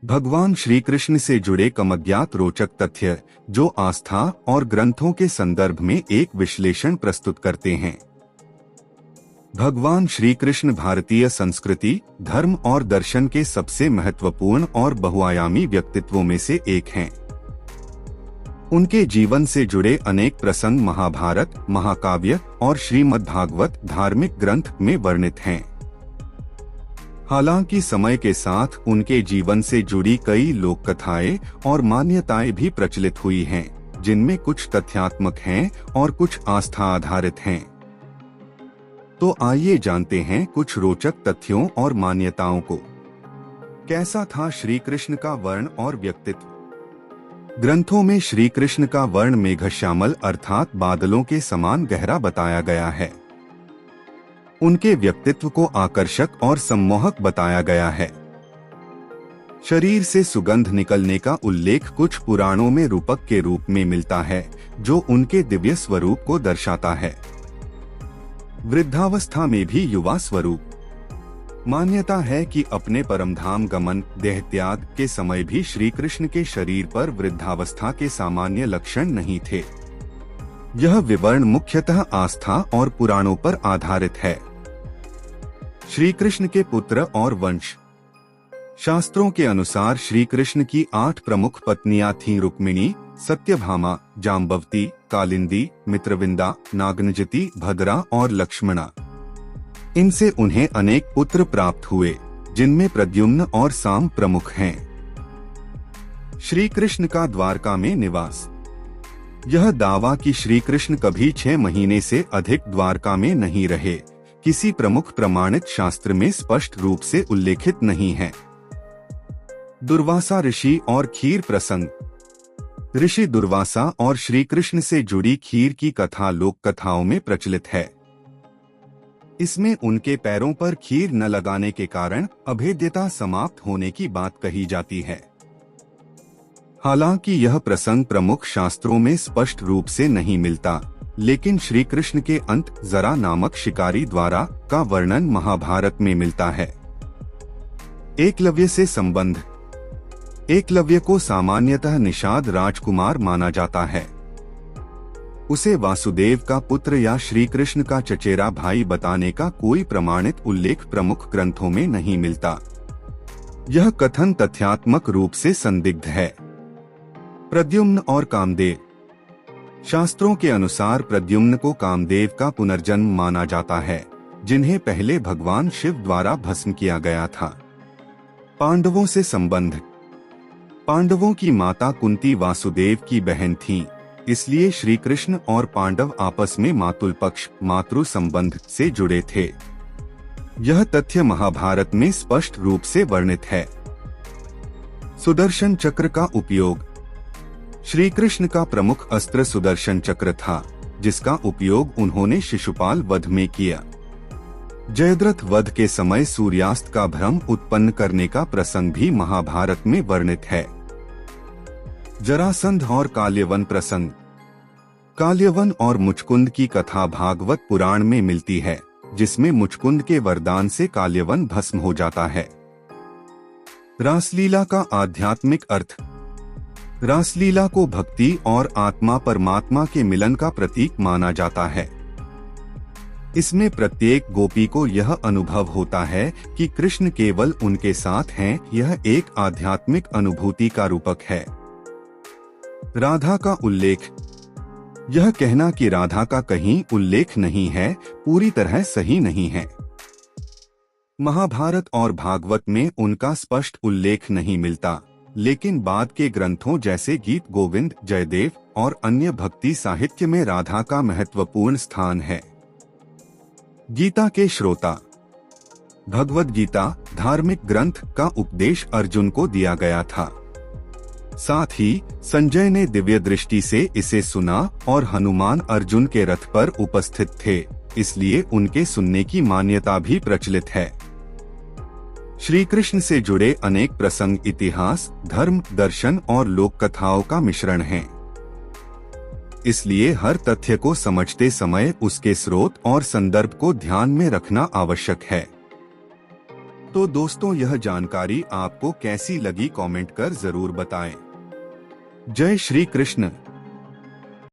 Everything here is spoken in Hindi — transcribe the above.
भगवान श्री कृष्ण से जुड़े कम अज्ञात रोचक तथ्य जो आस्था और ग्रंथों के संदर्भ में एक विश्लेषण प्रस्तुत करते हैं। भगवान श्री कृष्ण भारतीय संस्कृति, धर्म और दर्शन के सबसे महत्वपूर्ण और बहुआयामी व्यक्तित्वों में से एक हैं। उनके जीवन से जुड़े अनेक प्रसंग महाभारत, महाकाव्य और श्रीमद् भागवत धार्मिक ग्रंथ में वर्णित हैं। हालांकि समय के साथ उनके जीवन से जुड़ी कई लोक कथाएं और मान्यताएं भी प्रचलित हुई हैं, जिनमें कुछ तथ्यात्मक हैं और कुछ आस्था आधारित हैं। तो आइए जानते हैं कुछ रोचक तथ्यों और मान्यताओं को। कैसा था श्री कृष्ण का वर्ण और व्यक्तित्व? ग्रंथों में श्री कृष्ण का वर्ण मेघश्यामल अर्थात बादलों के समान गहरा बताया गया है। उनके व्यक्तित्व को आकर्षक और सम्मोहक बताया गया है। शरीर से सुगंध निकलने का उल्लेख कुछ पुराणों में रूपक के रूप में मिलता है, जो उनके दिव्य स्वरूप को दर्शाता है। वृद्धावस्था में भी युवा स्वरूप। मान्यता है कि अपने परमधाम गमन देह त्याग के समय भी श्री कृष्ण के शरीर पर वृद्धावस्था के सामान्य लक्षण नहीं थे। यह विवरण मुख्यतः आस्था और पुराणों पर आधारित है। श्री कृष्ण के पुत्र और वंश। शास्त्रों के अनुसार श्री कृष्ण की 8 प्रमुख पत्नियां थीं: रुक्मिणी, सत्यभामा, जाम्बवती, कालिंदी, मित्रविंदा, नागनजती, भद्रा और लक्ष्मणा। इनसे उन्हें अनेक पुत्र प्राप्त हुए, जिनमें प्रद्युम्न और साम प्रमुख हैं। श्री कृष्ण का द्वारका में निवास। यह दावा कि श्री कृष्ण कभी 6 महीने से अधिक द्वारका में नहीं रहे, किसी प्रमुख प्रमाणित शास्त्र में स्पष्ट रूप से उल्लेखित नहीं है। दुर्वासा ऋषि और खीर प्रसंग। ऋषि दुर्वासा और श्री कृष्ण से जुड़ी खीर की कथा लोक कथाओं में प्रचलित है। इसमें उनके पैरों पर खीर न लगाने के कारण अभेद्यता समाप्त होने की बात कही जाती है। हालांकि यह प्रसंग प्रमुख शास्त्रों में स्पष्ट रूप से नहीं मिलता, लेकिन श्री कृष्ण के अंत जरा नामक शिकारी द्वारा का वर्णन महाभारत में मिलता है। एकलव्य से संबंध। एकलव्य को सामान्यतः निषाद राजकुमार माना जाता है। उसे वासुदेव का पुत्र या श्री कृष्ण का चचेरा भाई बताने का कोई प्रमाणित उल्लेख प्रमुख ग्रंथों में नहीं मिलता। यह कथन तथ्यात्मक रूप से संदिग्ध है। प्रद्युम्न और कामदेव। शास्त्रों के अनुसार प्रद्युम्न को कामदेव का पुनर्जन्म माना जाता है, जिन्हें पहले भगवान शिव द्वारा भस्म किया गया था। पांडवों से संबंध। पांडवों की माता कुंती वासुदेव की बहन थीं, इसलिए श्री कृष्ण और पांडव आपस में मातुल पक्ष मातृ संबंध से जुड़े थे। यह तथ्य महाभारत में स्पष्ट रूप से वर्णित है। सुदर्शन चक्र का उपयोग। श्री कृष्ण का प्रमुख अस्त्र सुदर्शन चक्र था, जिसका उपयोग उन्होंने शिशुपाल वध में किया। जयद्रथ वध के समय सूर्यास्त का भ्रम उत्पन्न करने का प्रसंग भी महाभारत में वर्णित है। जरासंध और काल्यवन प्रसंग। काल्यवन और मुचकुंद की कथा भागवत पुराण में मिलती है, जिसमें मुचकुंद के वरदान से काल्यवन भस्म हो जाता है। रासलीला का आध्यात्मिक अर्थ। रासलीला को भक्ति और आत्मा परमात्मा के मिलन का प्रतीक माना जाता है। इसमें प्रत्येक गोपी को यह अनुभव होता है कि कृष्ण केवल उनके साथ हैं। यह एक आध्यात्मिक अनुभूति का रूपक है। राधा का उल्लेख। यह कहना कि राधा का कहीं उल्लेख नहीं है, पूरी तरह सही नहीं है। महाभारत और भागवत में उनका स्पष्ट उल्लेख नहीं मिलता, लेकिन बाद के ग्रंथों जैसे गीत गोविंद, जयदेव और अन्य भक्ति साहित्य में राधा का महत्वपूर्ण स्थान है। गीता के श्रोता। भगवद गीता धार्मिक ग्रंथ का उपदेश अर्जुन को दिया गया था। साथ ही संजय ने दिव्य दृष्टि से इसे सुना और हनुमान अर्जुन के रथ पर उपस्थित थे, इसलिए उनके सुनने की मान्यता भी प्रचलित है। श्री कृष्ण से जुड़े अनेक प्रसंग इतिहास, धर्म, दर्शन और लोक कथाओं का मिश्रण हैं। इसलिए हर तथ्य को समझते समय उसके स्रोत और संदर्भ को ध्यान में रखना आवश्यक है। तो दोस्तों, यह जानकारी आपको कैसी लगी कमेंट कर जरूर बताएं। जय श्री कृष्ण।